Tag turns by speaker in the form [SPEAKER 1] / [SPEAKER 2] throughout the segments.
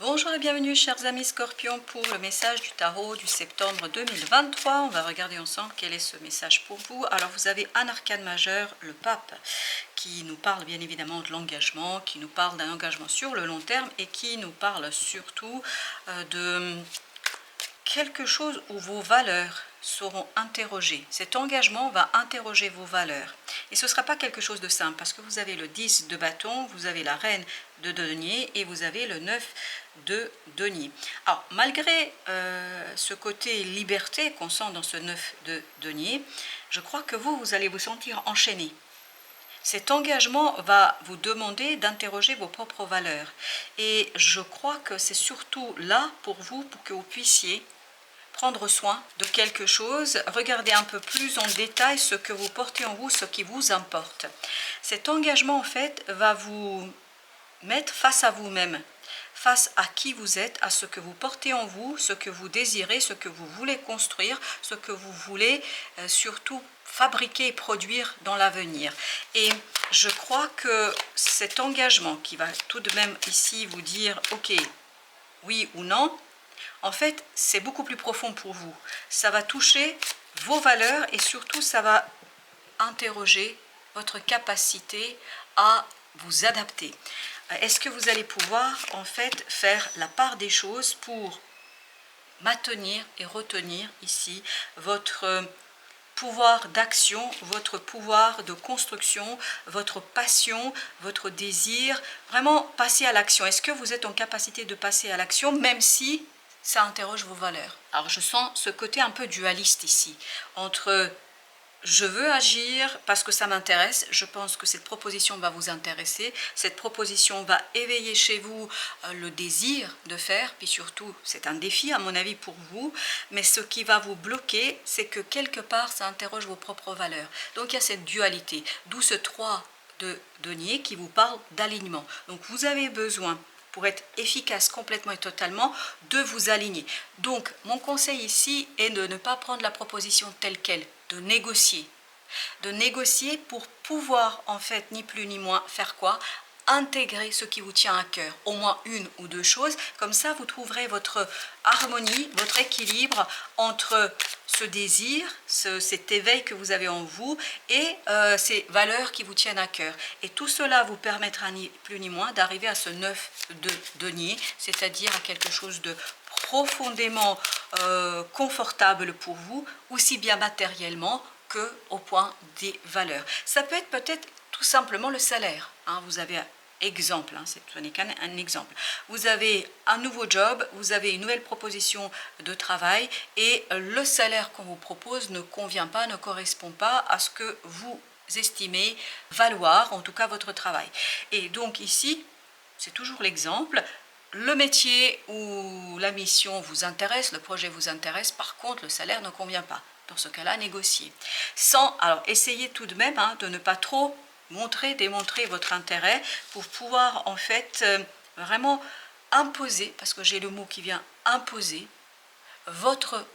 [SPEAKER 1] Bonjour et bienvenue chers amis Scorpions pour le message du tarot du septembre 2023. On va regarder ensemble quel est ce message pour vous. Alors vous avez un arcane majeur, le pape, qui nous parle bien évidemment de l'engagement, qui nous parle d'un engagement sur le long terme et qui nous parle surtout de quelque chose où vos valeurs seront interrogées. Cet engagement va interroger vos valeurs. Et ce ne sera pas quelque chose de simple parce que vous avez le 10 de bâton, vous avez la reine de denier et vous avez le 9 de denier. Alors malgré ce côté liberté qu'on sent dans ce 9 de denier, je crois que vous allez vous sentir enchaîné. Cet engagement va vous demander d'interroger vos propres valeurs. Et je crois que c'est surtout là pour vous, pour que vous puissiez prendre soin de quelque chose, regarder un peu plus en détail ce que vous portez en vous, ce qui vous importe. Cet engagement, en fait, va vous mettre face à vous-même, face à qui vous êtes, à ce que vous portez en vous, ce que vous désirez, ce que vous voulez construire, ce que vous voulez surtout fabriquer et produire dans l'avenir. Et je crois que cet engagement qui va tout de même ici vous dire « Ok, oui ou non », en fait, c'est beaucoup plus profond pour vous. Ça va toucher vos valeurs et surtout, ça va interroger votre capacité à vous adapter. Est-ce que vous allez pouvoir, en fait, faire la part des choses pour maintenir et retenir ici votre pouvoir d'action, votre pouvoir de construction, votre passion, votre désir, vraiment passer à l'action. Est-ce que vous êtes en capacité de passer à l'action, même si ça interroge vos valeurs? Alors je sens ce côté un peu dualiste ici, entre je veux agir parce que ça m'intéresse, je pense que cette proposition va vous intéresser, cette proposition va éveiller chez vous le désir de faire, puis surtout c'est un défi à mon avis pour vous, mais ce qui va vous bloquer, c'est que quelque part ça interroge vos propres valeurs. Donc il y a cette dualité, d'où ce 3 de denier qui vous parle d'alignement. Donc vous avez besoin, pour être efficace complètement et totalement, de vous aligner. Donc mon conseil ici est de ne pas prendre la proposition telle qu'elle, de négocier pour pouvoir en fait ni plus ni moins faire quoi? Intégrer ce qui vous tient à cœur, au moins une ou deux choses, comme ça vous trouverez votre harmonie, votre équilibre entre ce désir, cet éveil que vous avez en vous et ces valeurs qui vous tiennent à cœur. Et tout cela vous permettra ni plus ni moins d'arriver à ce 9 de denier, c'est-à-dire à quelque chose de profondément confortable pour vous, aussi bien matériellement que au point des valeurs. Ça peut être peut-être tout simplement le salaire. Vous avez un exemple, ce n'est qu'un exemple. Vous avez un nouveau job, vous avez une nouvelle proposition de travail et le salaire qu'on vous propose ne convient pas, ne correspond pas à ce que vous estimez valoir, en tout cas votre travail. Et donc ici, c'est toujours l'exemple, le métier ou la mission vous intéresse, le projet vous intéresse, par contre le salaire ne convient pas. Dans ce cas-là, négocier. Alors essayez tout de même de ne pas trop démontrer votre intérêt pour pouvoir en fait vraiment imposer, parce que j'ai le mot qui vient imposer, votre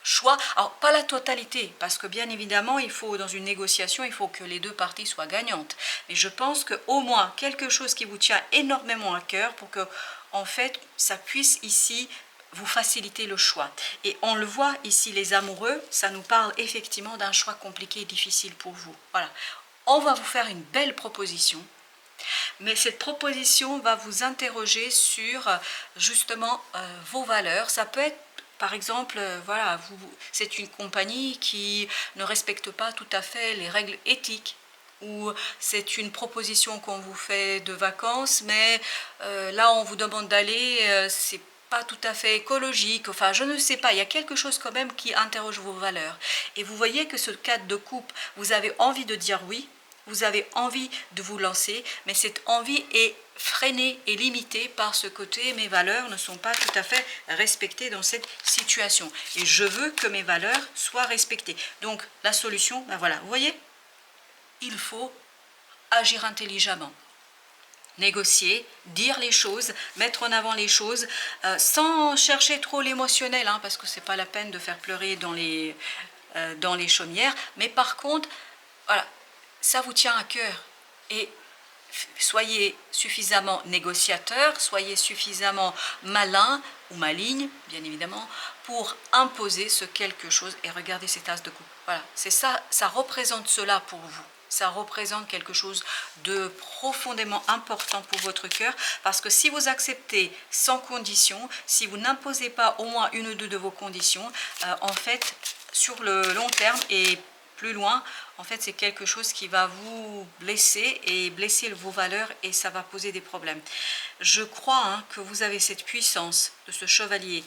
[SPEAKER 1] choix. Alors pas la totalité, parce que bien évidemment, il faut dans une négociation, il faut que les deux parties soient gagnantes. Mais je pense qu'au moins quelque chose qui vous tient énormément à cœur pour que en fait ça puisse ici vous faciliter le choix. Et on le voit ici, les amoureux, ça nous parle effectivement d'un choix compliqué et difficile pour vous. Voilà, on va vous faire une belle proposition, mais cette proposition va vous interroger sur justement vos valeurs. Ça peut être par exemple, voilà, c'est une compagnie qui ne respecte pas tout à fait les règles éthiques, ou c'est une proposition qu'on vous fait de vacances, mais là on vous demande d'aller, c'est pas tout à fait écologique, enfin je ne sais pas, il y a quelque chose quand même qui interroge vos valeurs. Et vous voyez que ce cadre de couple, vous avez envie de dire oui, vous avez envie de vous lancer, mais cette envie est freinée et limitée par ce côté, mes valeurs ne sont pas tout à fait respectées dans cette situation. Et je veux que mes valeurs soient respectées. Donc la solution, ben voilà, vous voyez, il faut agir intelligemment. Négocier, dire les choses, mettre en avant les choses, sans chercher trop l'émotionnel, parce que c'est pas la peine de faire pleurer dans les chaumières, mais par contre, voilà, ça vous tient à cœur et soyez suffisamment négociateur, soyez suffisamment malin ou maligne, bien évidemment, pour imposer ce quelque chose. Et regardez cet as de coupe. Voilà, c'est ça, ça représente cela pour vous. Ça représente quelque chose de profondément important pour votre cœur, parce que si vous acceptez sans condition, si vous n'imposez pas au moins une ou deux de vos conditions, en fait, sur le long terme et plus loin, en fait, c'est quelque chose qui va vous blesser et blesser vos valeurs, et ça va poser des problèmes. Je crois que vous avez cette puissance de ce chevalier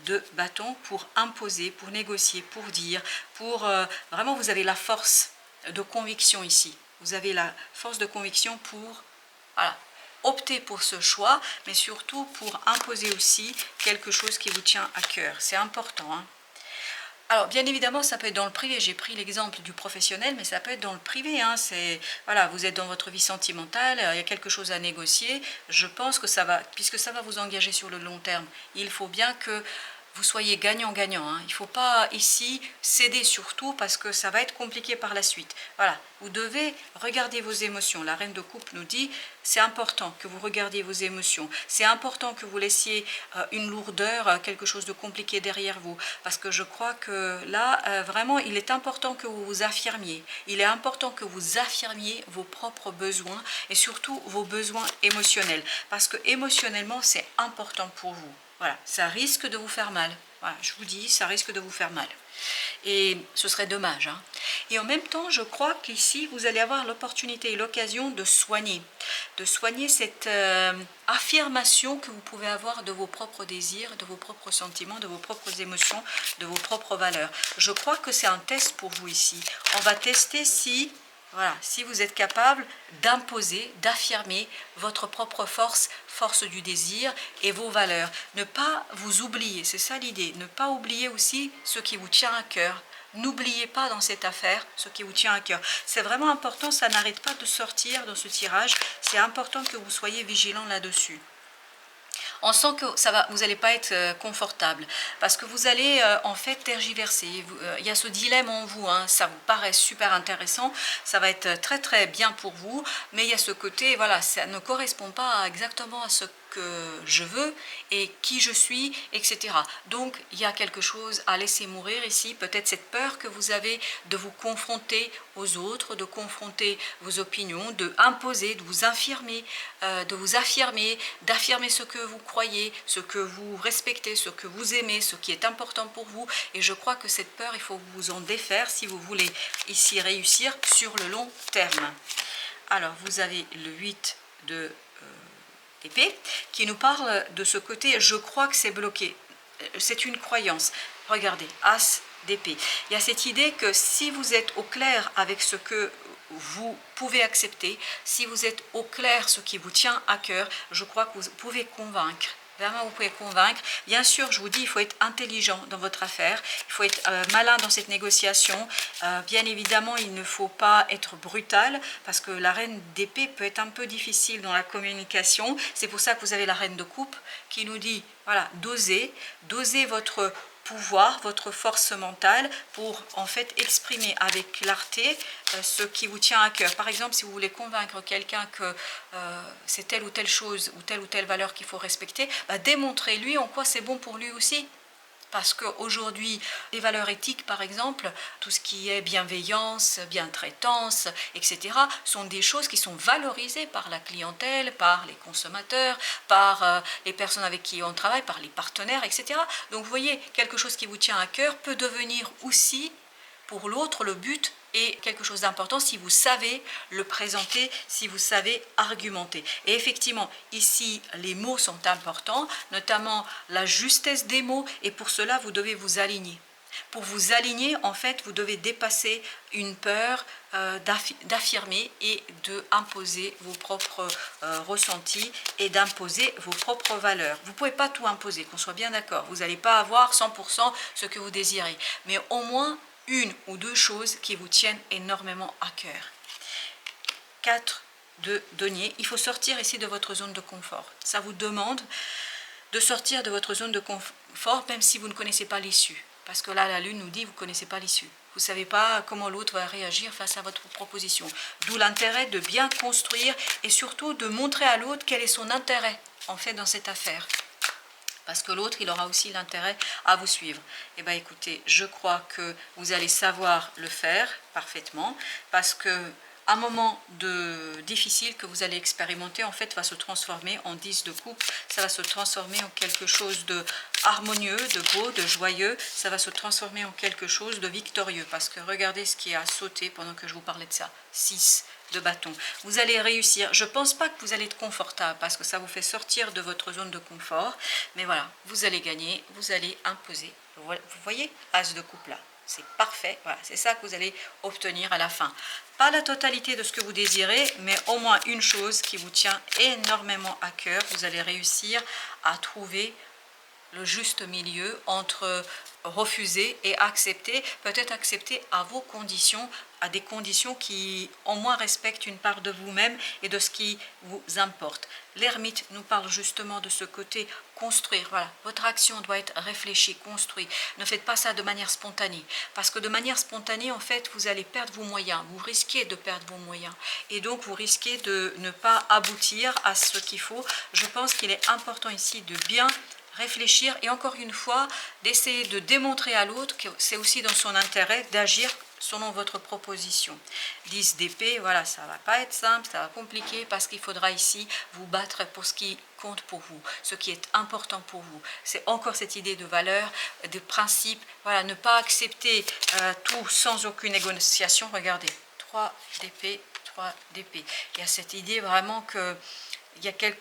[SPEAKER 1] de bâton pour imposer, pour négocier, pour dire, pour vraiment vous avez la force de conviction ici. Vous avez la force de conviction pour voilà, opter pour ce choix, mais surtout pour imposer aussi quelque chose qui vous tient à cœur. C'est important. Alors, bien évidemment, ça peut être dans le privé. J'ai pris l'exemple du professionnel, mais ça peut être dans le privé. C'est, voilà, vous êtes dans votre vie sentimentale, il y a quelque chose à négocier. Je pense que ça va, puisque ça va vous engager sur le long terme, il faut bien que vous soyez gagnant-gagnant. Il ne faut pas ici céder surtout, parce que ça va être compliqué par la suite. Voilà, vous devez regarder vos émotions. La reine de coupe nous dit, c'est important que vous regardiez vos émotions. C'est important que vous laissiez une lourdeur, quelque chose de compliqué derrière vous. Parce que je crois que là, vraiment, il est important que vous vous affirmiez. Il est important que vous affirmiez vos propres besoins et surtout vos besoins émotionnels. Parce que émotionnellement, c'est important pour vous. Voilà, ça risque de vous faire mal. Voilà, je vous dis, ça risque de vous faire mal. Et ce serait dommage. Et en même temps, je crois qu'ici, vous allez avoir l'opportunité et l'occasion de soigner cette affirmation que vous pouvez avoir de vos propres désirs, de vos propres sentiments, de vos propres émotions, de vos propres valeurs. Je crois que c'est un test pour vous ici. On va tester si... Voilà, si vous êtes capable d'imposer, d'affirmer votre propre force, force du désir et vos valeurs. Ne pas vous oublier, c'est ça l'idée. Ne pas oublier aussi ce qui vous tient à cœur. N'oubliez pas dans cette affaire ce qui vous tient à cœur. C'est vraiment important, ça n'arrête pas de sortir dans ce tirage. C'est important que vous soyez vigilant là-dessus. On sent que ça va, vous n'allez pas être confortable, parce que vous allez en fait tergiverser. Il y a ce dilemme en vous, ça vous paraît super intéressant, ça va être très très bien pour vous, mais il y a ce côté, voilà, ça ne correspond pas exactement à ce que je veux et qui je suis, etc. Donc il y a quelque chose à laisser mourir ici, peut-être cette peur que vous avez de vous confronter aux autres, de confronter vos opinions, de imposer, de vous affirmer, d'affirmer ce que vous croyez, ce que vous respectez, ce que vous aimez, ce qui est important pour vous. Et je crois que cette peur, il faut vous en défaire si vous voulez ici réussir sur le long terme. Alors vous avez le 8 de épée qui nous parle de ce côté, je crois que c'est bloqué. C'est une croyance. Regardez, as d'épée. Il y a cette idée que si vous êtes au clair avec ce que vous pouvez accepter, si vous êtes au clair ce qui vous tient à cœur, je crois que vous pouvez convaincre. Vraiment, vous pouvez convaincre. Bien sûr, je vous dis, il faut être intelligent dans votre affaire. Il faut être malin dans cette négociation. Bien évidemment, il ne faut pas être brutal, parce que la reine d'épée peut être un peu difficile dans la communication. C'est pour ça que vous avez la reine de coupe qui nous dit, voilà, dosez votre pouvoir, votre force mentale pour en fait exprimer avec clarté ce qui vous tient à cœur. Par exemple, si vous voulez convaincre quelqu'un que c'est telle ou telle chose ou telle valeur qu'il faut respecter, démontrez-lui en quoi c'est bon pour lui aussi. Parce qu'aujourd'hui, les valeurs éthiques, par exemple, tout ce qui est bienveillance, bientraitance, etc., sont des choses qui sont valorisées par la clientèle, par les consommateurs, par les personnes avec qui on travaille, par les partenaires, etc. Donc, vous voyez, quelque chose qui vous tient à cœur peut devenir aussi, pour l'autre, le but est quelque chose d'important si vous savez le présenter, si vous savez argumenter. Et effectivement, ici, les mots sont importants, notamment la justesse des mots, et pour cela, vous devez vous aligner. Pour vous aligner, en fait, vous devez dépasser une peur d'affirmer et d'imposer vos propres ressentis et d'imposer vos propres valeurs. Vous ne pouvez pas tout imposer, qu'on soit bien d'accord. Vous n'allez pas avoir 100% ce que vous désirez, mais au moins une ou deux choses qui vous tiennent énormément à cœur. 4 de denier. Il faut sortir ici de votre zone de confort. Ça vous demande de sortir de votre zone de confort, même si vous ne connaissez pas l'issue. Parce que là, la Lune nous dit, vous ne connaissez pas l'issue. Vous ne savez pas comment l'autre va réagir face à votre proposition. D'où l'intérêt de bien construire et surtout de montrer à l'autre quel est son intérêt, en fait, dans cette affaire. Parce que l'autre, il aura aussi l'intérêt à vous suivre. Eh bien, écoutez, je crois que vous allez savoir le faire parfaitement, parce que un moment difficile que vous allez expérimenter, en fait, va se transformer en 10 de coupe. Ça va se transformer en quelque chose de harmonieux, de beau, de joyeux. Ça va se transformer en quelque chose de victorieux. Parce que regardez ce qui a sauté pendant que je vous parlais de ça. 6 de bâton. Vous allez réussir. Je ne pense pas que vous allez être confortable parce que ça vous fait sortir de votre zone de confort. Mais voilà, vous allez gagner, vous allez imposer. Vous voyez, As de coupe là. C'est parfait, voilà, c'est ça que vous allez obtenir à la fin. Pas la totalité de ce que vous désirez, mais au moins une chose qui vous tient énormément à cœur. Vous allez réussir à trouver le juste milieu entre refuser et accepter, peut-être accepter à vos conditions, à des conditions qui au moins respectent une part de vous-même et de ce qui vous importe. L'ermite nous parle justement de ce côté construire. Voilà, votre action doit être réfléchie, construite. Ne faites pas ça de manière spontanée, parce que de manière spontanée, en fait, vous allez perdre vos moyens. Vous risquez de perdre vos moyens, et donc vous risquez de ne pas aboutir à ce qu'il faut. Je pense qu'il est important ici de bien réfléchir et encore une fois d'essayer de démontrer à l'autre que c'est aussi dans son intérêt d'agir selon votre proposition. 10 d'épée, voilà, ça va pas être simple, ça va compliquer parce qu'il faudra ici vous battre pour ce qui compte pour vous, ce qui est important pour vous. C'est encore cette idée de valeur, de principe, voilà, ne pas accepter tout sans aucune négociation. Regardez, 3 d'épée, 3 d'épée. Il y a cette idée vraiment que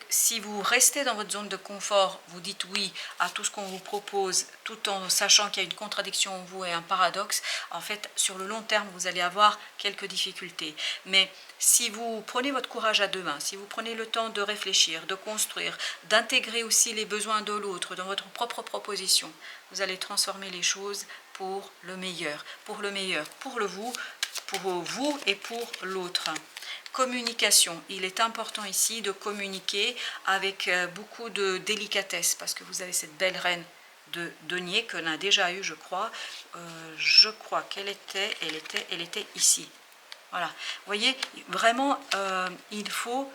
[SPEAKER 1] si vous restez dans votre zone de confort, vous dites oui à tout ce qu'on vous propose, tout en sachant qu'il y a une contradiction en vous et un paradoxe, en fait, sur le long terme, vous allez avoir quelques difficultés. Mais si vous prenez votre courage à deux mains, si vous prenez le temps de réfléchir, de construire, d'intégrer aussi les besoins de l'autre dans votre propre proposition, vous allez transformer les choses pour le meilleur, pour vous et pour l'autre. Communication, il est important ici de communiquer avec beaucoup de délicatesse parce que vous avez cette belle reine de denier qu'on a déjà eu, je crois qu'elle était ici. Voilà, vous voyez, vraiment il faut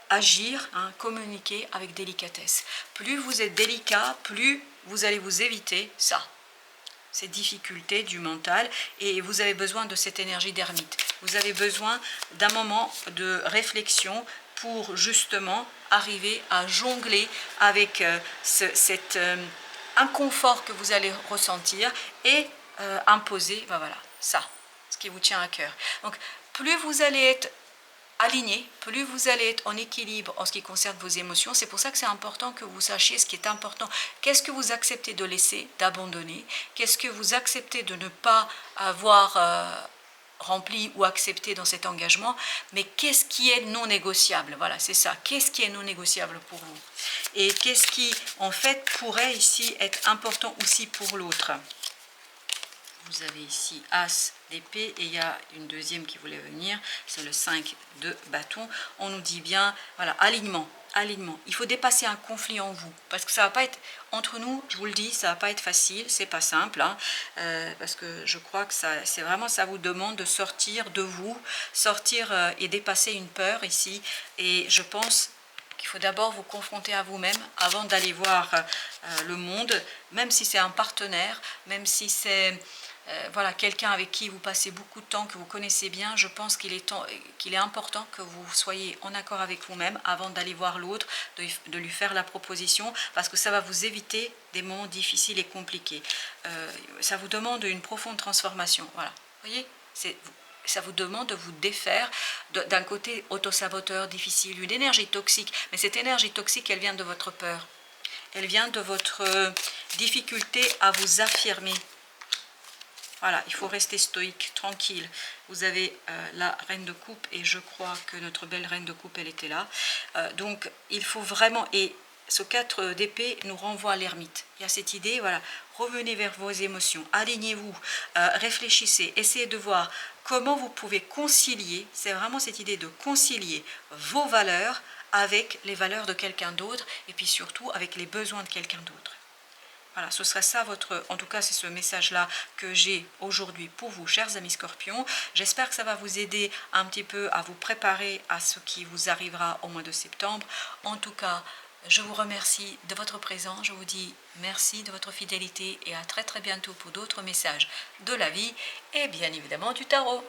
[SPEAKER 1] agir, communiquer avec délicatesse. Plus vous êtes délicat, plus vous allez vous éviter ça, ces difficultés du mental, et vous avez besoin de cette énergie d'ermite. Vous avez besoin d'un moment de réflexion pour justement arriver à jongler avec cet inconfort que vous allez ressentir et imposer, voilà, ça, ce qui vous tient à cœur. Donc, plus vous allez être aligné, plus vous allez être en équilibre en ce qui concerne vos émotions. C'est pour ça que c'est important que vous sachiez ce qui est important. Qu'est-ce que vous acceptez de laisser, d'abandonner? Qu'est-ce que vous acceptez de ne pas avoir rempli ou accepté dans cet engagement? Mais qu'est-ce qui est non négociable? Voilà, c'est ça. Qu'est-ce qui est non négociable pour vous? Et qu'est-ce qui, en fait, pourrait ici être important aussi pour l'autre? Vous avez ici As d'épée et il y a une deuxième qui voulait venir, c'est le 5 de bâton. On nous dit bien, voilà, alignement. Il faut dépasser un conflit en vous, parce que ça va pas être, entre nous, je vous le dis, ça va pas être facile, c'est pas simple, parce que je crois que c'est vraiment, ça vous demande de sortir de vous, sortir et dépasser une peur ici, et je pense qu'il faut d'abord vous confronter à vous-même avant d'aller voir le monde, même si c'est un partenaire, même si c'est voilà, quelqu'un avec qui vous passez beaucoup de temps, que vous connaissez bien. Je pense qu'il est important que vous soyez en accord avec vous-même avant d'aller voir l'autre, de lui faire la proposition, parce que ça va vous éviter des moments difficiles et compliqués. Ça vous demande une profonde transformation. Voilà, vous voyez, ça vous demande de vous défaire d'un côté autosaboteur, difficile, une énergie toxique. Mais cette énergie toxique, elle vient de votre peur. Elle vient de votre difficulté à vous affirmer. Voilà, il faut rester stoïque, tranquille. Vous avez la reine de coupe et je crois que notre belle reine de coupe, elle était là. Donc, il faut vraiment... Et ce 4 d'épée nous renvoie à l'ermite. Il y a cette idée, voilà, revenez vers vos émotions, alignez-vous, réfléchissez, essayez de voir comment vous pouvez concilier, c'est vraiment cette idée de concilier vos valeurs avec les valeurs de quelqu'un d'autre et puis surtout avec les besoins de quelqu'un d'autre. Voilà, ce serait ça en tout cas c'est ce message-là que j'ai aujourd'hui pour vous, chers amis Scorpions. J'espère que ça va vous aider un petit peu à vous préparer à ce qui vous arrivera au mois de septembre. En tout cas, je vous remercie de votre présence, je vous dis merci de votre fidélité et à très très bientôt pour d'autres messages de la vie et bien évidemment du tarot.